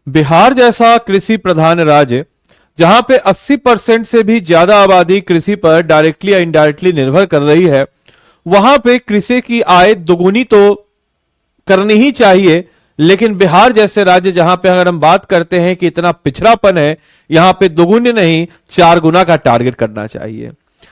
बिहार जैसा कृषि प्रधान राज्य जहां पे 80% से भी ज्यादा आबादी कृषि पर डायरेक्टली या इनडायरेक्टली निर्भर कर रही है, वहां पे कृषि की आय दोगुनी तो करनी ही चाहिए। लेकिन बिहार जैसे राज्य जहां पे अगर हम बात करते हैं कि इतना पिछड़ापन है, यहां पे दोगुनी नहीं 4 गुना का टारगेट करना चाहिए।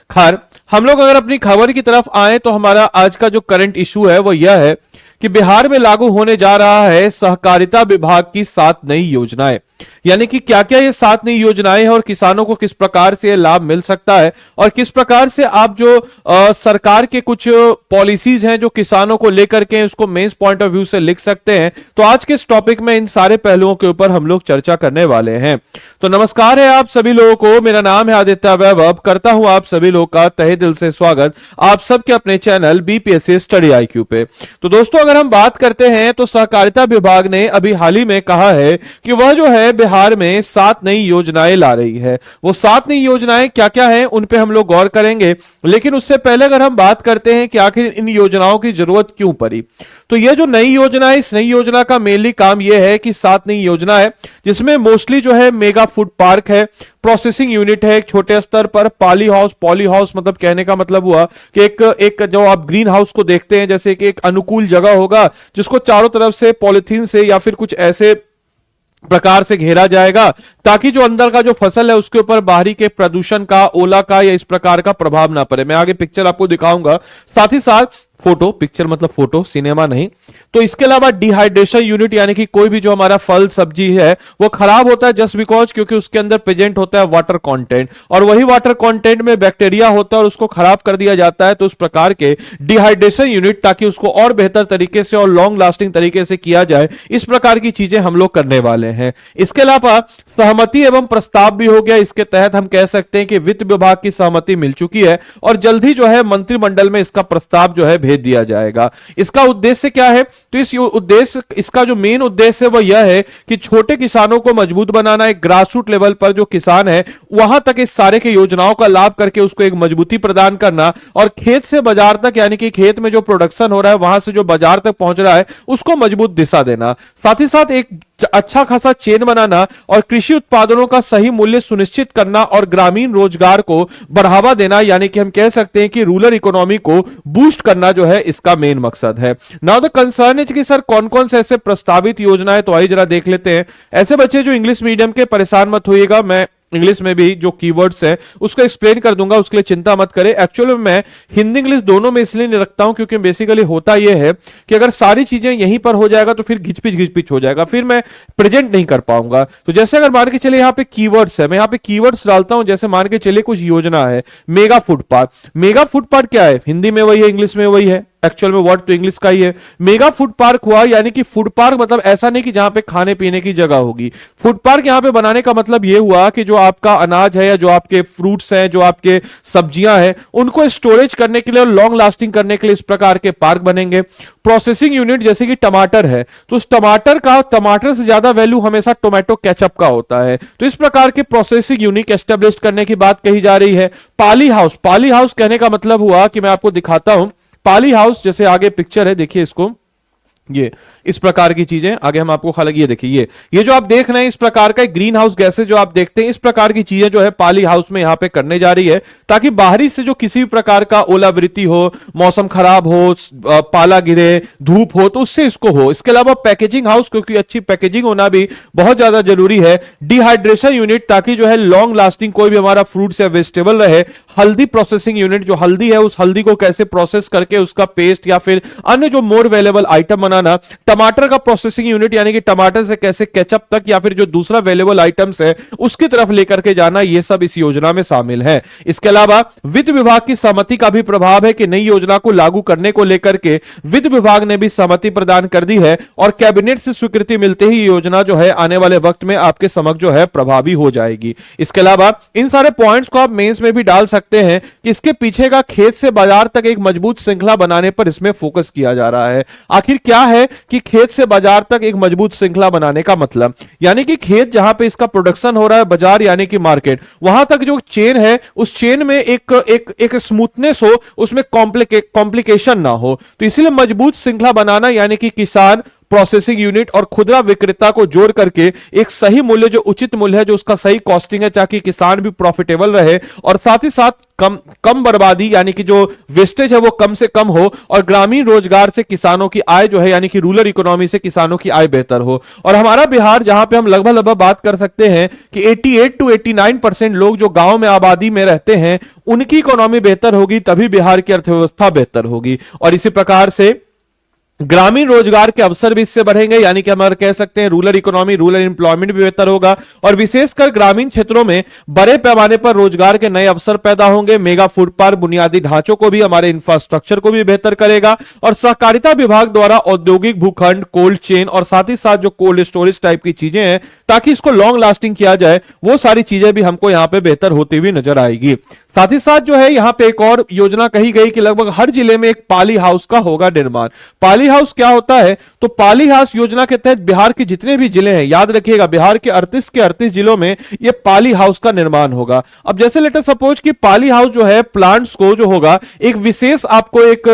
खैर, हम लोग अगर अपनी खबर की तरफ आए तो हमारा आज का जो करंट इशू है वो यह है कि बिहार में लागू होने जा रहा है सहकारिता विभाग की 7 नई योजनाएं। यानी कि क्या क्या ये 7 नई योजनाएं हैं और किसानों को किस प्रकार से लाभ मिल सकता है और किस प्रकार से आप जो सरकार के कुछ पॉलिसीज हैं जो किसानों को लेकर के उसको मेंस पॉइंट ऑफ व्यू से लिख सकते हैं। तो आज के इस टॉपिक में इन सारे पहलुओं के ऊपर हम लोग चर्चा करने वाले हैं। तो नमस्कार है आप सभी लोगों को, मेरा नाम है आदित्य वैभव। करता हूं आप सभी लोगों का तहे दिल से स्वागत आप सबके अपने चैनल बीपीएससी स्टडी आईक्यू पे। तो दोस्तों, अगर हम बात करते हैं तो सहकारिता विभाग ने अभी हाल ही में कहा है कि वह जो है बिहार में 7 नई योजनाएं ला रही है। वो 7 नई योजनाएं क्या क्या हैं उन पे हम लोग गौर करेंगे। लेकिन उससे पहले अगर हम बात करते हैं कि आखिर इन योजनाओं की जरूरत क्यों पड़ी, तो ये जो नई योजना है, इस नई योजना का मेनली काम यह है कि 7 नई योजना है जिसमें मोस्टली जो है मेगा फूड पार्क है, प्रोसेसिंग यूनिट है एक छोटे स्तर पर, पॉली हाउस मतलब कहने का मतलब हुआ कि एक जो आप ग्रीन हाउस को देखते हैं जैसे कि एक अनुकूल जगह होगा जिसको चारों तरफ से पॉलिथीन से या फिर कुछ ऐसे प्रकार से घेरा जाएगा ताकि जो अंदर का जो फसल है उसके ऊपर बाहरी के प्रदूषण का, ओला का या इस प्रकार का प्रभाव ना पड़े। मैं आगे पिक्चर आपको दिखाऊंगा, साथ ही साथ फोटो, पिक्चर मतलब फोटो, सिनेमा नहीं। तो इसके अलावा डिहाइड्रेशन यूनिट, यानी कि कोई भी जो हमारा फल सब्जी है वो खराब होता है जस्ट बिकॉज क्योंकि उसके अंदर प्रेजेंट होता है वाटर कंटेंट और वही वाटर कंटेंट में बैक्टीरिया होता है और उसको खराब कर दिया जाता है। तो उस प्रकार के डिहाइड्रेशन यूनिट, ताकि उसको और बेहतर तरीके से और लॉन्ग लास्टिंग तरीके से किया जाए, इस प्रकार की चीजें हम लोग करने वाले हैं। इसके अलावा सहमति एवं प्रस्ताव भी हो गया। इसके तहत हम कह सकते हैं कि वित्त विभाग की सहमति मिल चुकी है और जल्द ही जो है मंत्रिमंडल में इसका प्रस्ताव जो है भेज दिया जाएगा। इसका उद्देश्य क्या है, तो इसका जो मेन उद्देश्य है वो यह है कि छोटे किसानों को मजबूत बनाना, एक ग्रासरूट लेवल पर जो किसान है वहां तक इस सारे के योजनाओं का लाभ करके उसको एक मजबूती प्रदान करना और खेत से बाजार तक, यानी कि खेत में जो प्रोडक्शन हो रहा है वहां से जो बाजार तक पहुंच रहा है उसको मजबूत दिशा देना। साथ ही साथ एक अच्छा खासा चेन बनाना और कृषि उत्पादनों का सही मूल्य सुनिश्चित करना और ग्रामीण रोजगार को बढ़ावा देना, यानी कि हम कह सकते हैं कि रूरल इकोनॉमी को बूस्ट करना जो है इसका मेन मकसद है। नाउ द कंसर्न है कि सर कौन कौन से ऐसे प्रस्तावित योजना है, तो आइए जरा देख लेते हैं। ऐसे बच्चे जो इंग्लिश मीडियम के, परेशान मत होइएगा, मैं इंग्लिश में भी जो कीवर्ड्स है उसको एक्सप्लेन कर दूंगा, उसके लिए चिंता मत करें। एक्चुअली में मैं हिंदी इंग्लिश दोनों में इसलिए नहीं रखता हूं क्योंकि बेसिकली होता यह है कि अगर सारी चीजें यहीं पर हो जाएगा तो फिर घिचपिच हो जाएगा, फिर मैं प्रेजेंट नहीं कर पाऊंगा। तो जैसे अगर मान के चले यहाँ पे कीवर्ड्स है, मैं यहाँ पे कीवर्ड्स डालता हूं। जैसे मान के चले कुछ योजना है mega food park. Mega food park क्या है, हिंदी में वही है, इंग्लिश में वही है, एक्चुअल में वर्ड तो इंग्लिश का ही है। मेगा फूड पार्क हुआ, यानी कि फूड पार्क मतलब ऐसा नहीं कि जहां पे खाने पीने की जगह होगी। फूड पार्क यहां पे बनाने का मतलब यह हुआ कि जो आपका अनाज है या जो आपके फ्रूट्स हैं, जो आपके सब्जियां हैं, उनको स्टोरेज करने के लिए और लॉन्ग लास्टिंग करने के लिए इस प्रकार के पार्क बनेंगे। प्रोसेसिंग यूनिट, जैसे कि टमाटर है तो उस टमाटर से ज्यादा वैल्यू हमेशा टोमेटो केचप का होता है, तो इस प्रकार के प्रोसेसिंग यूनिट एस्टेब्लिश करने की बात कही जा रही है। पॉली हाउस कहने का मतलब हुआ कि मैं आपको दिखाता हूं। पॉली हाउस, जैसे आगे पिक्चर है देखिए इसको, ये इस प्रकार की चीजें आगे हम आपको, हालांकि ये देखिए ये जो आप देख रहे हैं इस प्रकार का ग्रीन हाउस गैसेज जो आप देखते हैं, इस प्रकार की चीजें जो है पॉली हाउस में यहां पे करने जा रही है ताकि बाहरी से जो किसी भी प्रकार का ओलावृष्टि हो, मौसम खराब हो, पाला गिरे, धूप हो, तो उससे इसको हो। इसके अलावा पैकेजिंग हाउस, क्योंकि अच्छी पैकेजिंग होना भी बहुत ज्यादा जरूरी है। डिहाइड्रेशन यूनिट, ताकि जो है लॉन्ग लास्टिंग कोई भी हमारा फ्रूट्स या वेजिटेबल रहे। हल्दी प्रोसेसिंग यूनिट, जो हल्दी है उस हल्दी को कैसे प्रोसेस करके उसका पेस्ट या फिर अन्य जो मोर वेलेबल आइटम बनाना। टमाटर का प्रोसेसिंग यूनिट, यानी कि टमाटर से कैसे केचप तक या फिर जो दूसरा वेलेबल आइटम्स है उसकी तरफ लेकर के जाना, ये सब इस योजना में शामिल है। इसके अलावा वित्त विभाग की सहमति का भी प्रभाव है कि नई योजना को लागू करने को लेकर के वित्त विभाग ने भी सहमति प्रदान कर दी है और कैबिनेट से स्वीकृति मिलते ही योजना जो है आने वाले वक्त में आपके समक्ष जो है प्रभावी हो जाएगी। इसके अलावा इन सारे पॉइंट्स को आप मेंस में भी डाल सकते हैं कि इसके पीछे का खेत से बाजार तक एक मजबूत श्रृंखला बनाने पर इसमें फोकस किया जा रहा है। आखिर क्या है कि खेत से बाजार तक एक मजबूत श्रृंखला बनाने का मतलब, यानी कि खेत जहां पे इसका प्रोडक्शन हो रहा है, बाजार यानी कि मार्केट, वहां तक जो चेन है उस चेन में एक स्मूथनेस हो, उसमें कॉम्प्लिकेशन ना हो। तो इसीलिए मजबूत श्रृंखला बनाना, यानी कि किसान, प्रोसेसिंग यूनिट और खुदरा विक्रेता को जोड़ करके एक सही मूल्य, जो उचित मूल्य है, जो उसका सही कॉस्टिंग है, ताकि किसान भी प्रॉफिटेबल रहे और साथ ही साथ कम बर्बादी यानी कि जो वेस्टेज है वो कम से कम हो, और ग्रामीण रोजगार से किसानों की आय जो है यानी कि रूरल इकोनॉमी से किसानों की आय बेहतर हो। और हमारा बिहार, जहां पे हम लगभग बात कर सकते हैं कि 88 to 89% लोग जो गांव में आबादी में रहते हैं, उनकी इकोनॉमी बेहतर होगी, तभी बिहार की अर्थव्यवस्था बेहतर होगी। और इसी प्रकार से ग्रामीण रोजगार के अवसर भी इससे बढ़ेंगे, यानी कि हम कह सकते हैं रूरल इकोनॉमी, रूरल एम्प्लॉयमेंट भी बेहतर होगा, और विशेषकर ग्रामीण क्षेत्रों में बड़े पैमाने पर रोजगार के नए अवसर पैदा होंगे। मेगा फूड पार्क बुनियादी ढांचों को भी, हमारे इंफ्रास्ट्रक्चर को भी बेहतर करेगा। और सहकारिता विभाग द्वारा औद्योगिक भूखंड, कोल्ड चेन और साथ ही साथ जो कोल्ड स्टोरेज टाइप की चीजें हैं, ताकि इसको लॉन्ग लास्टिंग किया जाए, वो सारी चीजें भी हमको यहां पर बेहतर होती हुई नजर आएगी। साथ ही साथ जो है यहां पे एक और योजना कही गई कि लगभग हर जिले में एक पाली हाउस का होगा निर्माण। पाली हाउस क्या होता है? तो पाली हाउस योजना के तहत बिहार के जितने भी जिले हैं, याद रखिएगा बिहार के 38 के 38 जिलों में ये पाली हाउस का निर्माण होगा। अब जैसे लेट अस सपोज कि पाली हाउस जो है प्लांट्स को जो होगा एक विशेष आपको एक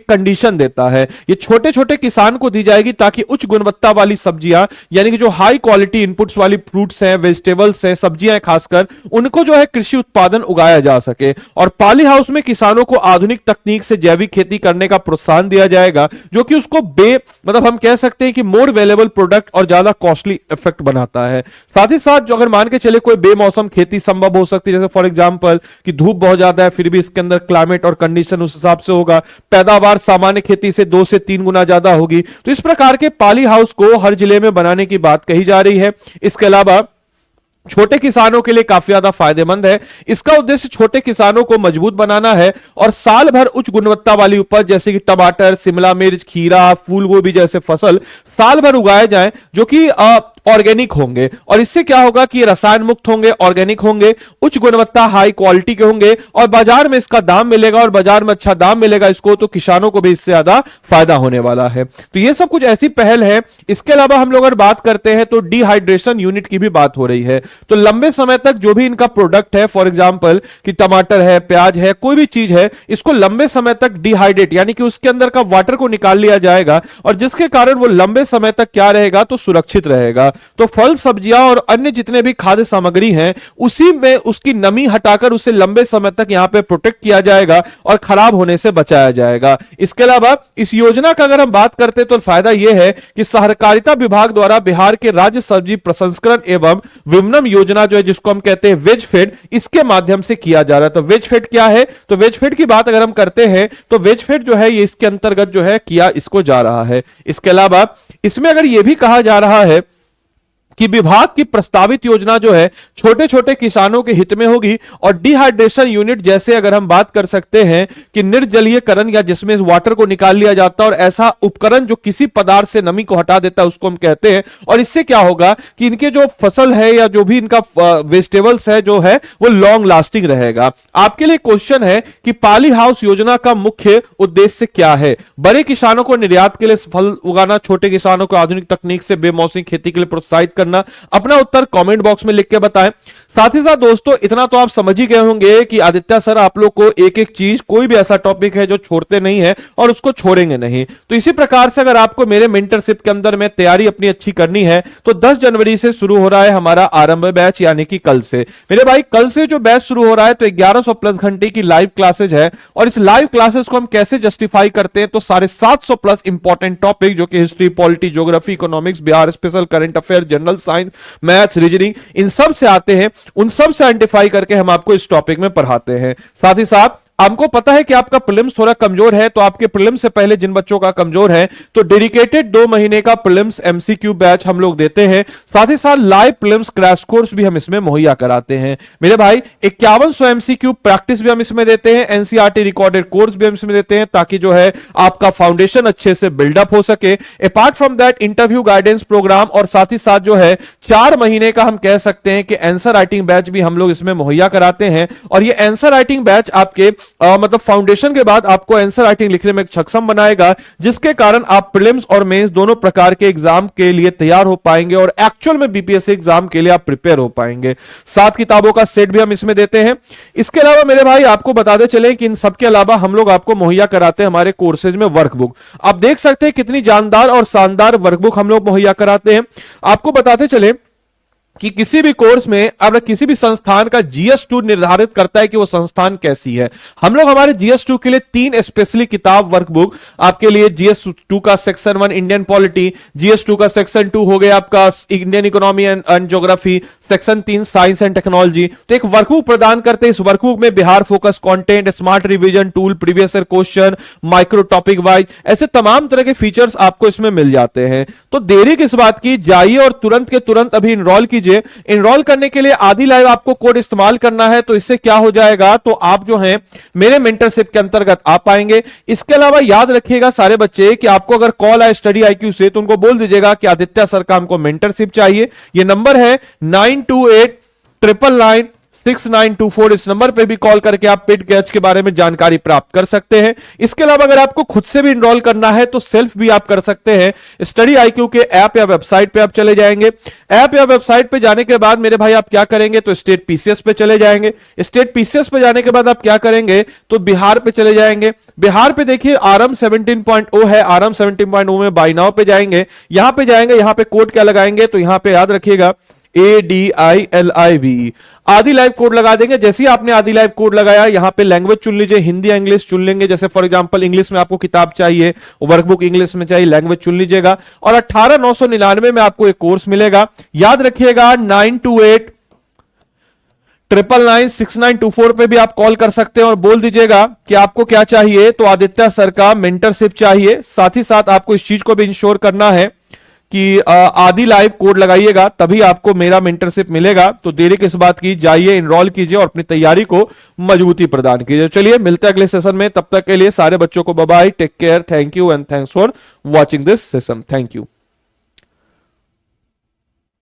कंडीशन देता है, ये छोटे छोटे किसान को दी जाएगी, ताकि उच्च गुणवत्ता वाली सब्जियां यानी कि जो हाई क्वालिटी इनपुट्स वाली फ्रूट्स हैं, वेजिटेबल्स हैं, सब्जियां खासकर, उनको जो है कृषि उत्पादन उगाया जा सके। और पाली हाउस में किसानों को आधुनिक तकनीक से जैविक खेती करने का प्रोत्साहन दिया जाएगा, जो कि उसको मतलब हम कह सकते हैं कि मोर वेलेबल प्रोडक्ट और ज्यादा कॉस्टली इफेक्ट बनाता है। साथ ही साथ जो अगर मान के चले कोई बेमौसम खेती संभव हो सकती है, जैसे फॉर एग्जांपल कि धूप बहुत ज्यादा है, फिर भी इसके अंदर क्लाइमेट और कंडीशन उस हिसाब से होगा, पैदावार सामान्य खेती से 2 से 3 गुना ज्यादा होगी। तो इस प्रकार के पाली हाउस को हर जिले में बनाने की बात कही जा रही है। इसके अलावा छोटे किसानों के लिए काफी ज्यादा फायदेमंद है। इसका उद्देश्य छोटे किसानों को मजबूत बनाना है और साल भर उच्च गुणवत्ता वाली उपज जैसे कि टमाटर, शिमला मिर्च, खीरा, फूल गोभी जैसे फसल साल भर उगाए जाएं, जो कि ऑर्गेनिक होंगे। और इससे क्या होगा कि रसायन मुक्त होंगे, ऑर्गेनिक होंगे, उच्च गुणवत्ता हाई क्वालिटी के होंगे, और बाजार में इसका दाम मिलेगा, और बाजार में अच्छा दाम मिलेगा इसको, तो किसानों को भी इससे ज्यादा फायदा होने वाला है। तो ये सब कुछ ऐसी पहल है। इसके अलावा हम लोग अगर बात करते हैं तो डिहाइड्रेशन यूनिट की भी बात हो रही है। तो लंबे समय तक जो भी इनका प्रोडक्ट है, फॉर एग्जांपल कि टमाटर है, प्याज है, कोई भी चीज है, इसको लंबे समय तक डिहाइड्रेट यानी कि उसके अंदर का वाटर को निकाल लिया जाएगा, और जिसके कारण वो लंबे समय तक क्या रहेगा, तो सुरक्षित रहेगा। तो फल, सब्जियां और अन्य जितने भी खाद्य सामग्री हैं, उसी में उसकी नमी हटाकर उसे लंबे समय तक यहां पे प्रोटेक्ट किया जाएगा और खराब होने से बचाया जाएगा। इसके अलावा इस योजना का अगर हम बात करते हैं तो फायदा यह है कि सहकारिता विभाग द्वारा बिहार के राज्य सब्जी प्रसंस्करण एवं विपणन योजना जो है, जिसको हम कहते हैं वेज फेड, इसके माध्यम से किया जा रहा है। तो वेज फेड क्या है? तो वेज फेड की बात अगर हम करते हैं तो वेज फेड जो है ये इसके अंतर्गत जो है किया इसको जा रहा है। इसके अलावा इसमें अगर यह भी कहा जा रहा है कि विभाग की प्रस्तावित योजना जो है छोटे छोटे किसानों के हित में होगी, और डिहाइड्रेशन यूनिट जैसे अगर हम बात कर सकते हैं कि निर्जलीयकरण या जिसमें वाटर को निकाल लिया जाता है, और ऐसा उपकरण जो किसी पदार्थ से नमी को हटा देता है उसको हम कहते हैं। और इससे क्या होगा कि इनके जो फसल है या जो भी इनका वेजिटेबल्स है जो है वो लॉन्ग लास्टिंग रहेगा। आपके लिए क्वेश्चन है कि पाली हाउस योजना का मुख्य उद्देश्य क्या है? बड़े किसानों को निर्यात के लिए फल उगाना, छोटे किसानों को आधुनिक तकनीक से बेमौसमी खेती के लिए प्रोत्साहित करना। अपना उत्तर कमेंट बॉक्स में लिख के बताएं। साथ ही साथ दोस्तों इतना तो आप समझ ही गए होंगे कि आदित्य सर आप लोग को एक एक चीज, कोई भी ऐसा टॉपिक है जो छोड़ते नहीं है और उसको छोड़ेंगे नहीं। तो इसी प्रकार से अगर आपको मेरे मेंटरशिप के अंदर में तैयारी अपनी अच्छी करनी है तो 10 जनवरी से शुरू हो रहा है हमारा आरंभ बैच, यानी कि कल से। मेरे भाई कल से जो बैच शुरू हो रहा है तो 1100 प्लस घंटे की लाइव क्लासेज है, और इस लाइव क्लासेस को हम कैसे जस्टिफाई करते हैं तो 750 प्लस इंपॉर्टेंट टॉपिक जो कि history, polity, geography, economics, Bihar special, current affair, general science, maths, reasoning, इन सब से आते हैं, उन सब से आइडेंटिफाई करके हम आपको इस टॉपिक में पढ़ाते हैं। साथ ही साथ हमको पता है कि आपका प्रीलिम्स थोड़ा कमजोर है, तो आपके प्रीलिम्स से पहले जिन बच्चों का कमजोर है तो डेडिकेटेड 2 महीने का प्रीलिम्स एमसीक्यू बैच हम लोग देते हैं। साथ ही साथ लाइव प्रीलिम्स क्रैश कोर्स भी हम इसमें मुहैया कराते हैं। मेरे भाई 5100 एमसीक्यू प्रैक्टिस भी हम इसमें देते हैं, एनसीईआरटी रिकॉर्डेड कोर्स भी हम इसमें देते हैं, ताकि जो है आपका फाउंडेशन अच्छे से बिल्डअप हो सके। Apart from that interview guidance program, और साथ ही साथ जो है 4 महीने का हम कह सकते हैं कि आंसर राइटिंग बैच भी हम लोग इसमें मुहैया कराते हैं। और ये आंसर राइटिंग बैच आपके मतलब फाउंडेशन के बाद आपको आंसर राइटिंग लिखने में सक्षम बनाएगा, जिसके कारण आप प्रीलिम्स और मेंस दोनों प्रकार के एग्जाम के लिए तैयार हो पाएंगे और एक्चुअल में बीपीएससी एग्जाम के लिए आप प्रिपेयर हो पाएंगे। 7 किताबों का सेट भी हम इसमें देते हैं। इसके अलावा मेरे भाई आपको बताते चले कि इन सब के अलावा हम लोग आपको मुहैया कराते हैं हमारे कोर्सेज में वर्कबुक। आप देख सकते हैं कितनी जानदार और शानदार वर्कबुक हम लोग मुहैया कराते हैं। आपको बताते चले कि किसी भी कोर्स में अब किसी भी संस्थान का जीएस2 निर्धारित करता है कि वो संस्थान कैसी है। हम लोग हमारे जीएस2 के लिए 3 स्पेशली किताब वर्कबुक आपके लिए, जीएस2 का सेक्शन 1 इंडियन पॉलिटी, जीएस2 का सेक्शन 2 हो गया आपका Indian economy and geography, section 3 science and technology. तो एक वर्कबुक प्रदान करते हैं। इस वर्कबुक में Bihar focus content, smart revision tool, previous year question, micro topic wise, ऐसे तमाम तरह के फीचर्स आपको इसमें मिल जाते हैं। तो देरी किस बात की, जाइए और तुरंत के तुरंत अभी इनरोल कीजिए। इनरोल करने के लिए आदि लाइव आपको कोड इस्तेमाल करना है। तो इससे क्या हो जाएगा, तो आप जो है मेरे मेंटरशिप के अंतर्गत आ पाएंगे। इसके अलावा याद रखिएगा सारे बच्चे कि आपको अगर कॉल आए स्टडी आईक्यू से तो उनको बोल दीजिएगा कि आदित्य सर का हमको मेंटरशिप चाहिए। ये नंबर है 9289996924। इस नंबर पे भी कॉल करके आप पेड कैच के बारे में जानकारी प्राप्त कर सकते हैं। इसके अलावा अगर आपको खुद से भी इनरोल करना है तो सेल्फ भी आप कर सकते हैं। स्टडी आईक्यू के ऐप या वेबसाइट पे आप चले जाएंगे। ऐप या वेबसाइट पे जाने के बाद मेरे भाई आप क्या करेंगे, तो स्टेट पीसीएस पे चले जाएंगे। स्टेट पीसीएस पे जाने के बाद आप क्या करेंगे, तो बिहार पे चले जाएंगे। बिहार पे देखिए आरएम 17.0 है, आरएम 17.0 में बाय नाउ पे जाएंगे। यहां पे जाएंगे, यहां पे कोड क्या लगाएंगे, तो यहां पे याद रखिएगा ADILIVE आदि लाइव कोड लगा देंगे। जैसे ही आपने आदि लाइव कोड लगाया, यहां पे लैंग्वेज चुन लीजिए, हिंदी या इंग्लिश चुन लेंगे। जैसे फॉर एग्जांपल इंग्लिश में आपको किताब चाहिए, वर्कबुक इंग्लिश में चाहिए, लैंग्वेज चुन लीजिएगा और 18,999 में आपको एक कोर्स मिलेगा। याद रखिएगा 9289996924 पे भी आप कॉल कर सकते हैं और बोल दीजिएगा कि आपको क्या चाहिए, तो आदित्य सर का मेंटरशिप चाहिए। साथ ही साथ आपको इस चीज को भी इंश्योर करना है कि आदि लाइव कोड लगाइएगा, तभी आपको मेरा मेंटरशिप मिलेगा। तो देरी किस बात की, जाइए इनरोल कीजिए और अपनी तैयारी को मजबूती प्रदान कीजिए। चलिए मिलते हैं अगले सेशन में, तब तक के लिए सारे बच्चों को bye bye, take care, thank you and thanks for watching this session. Thank you.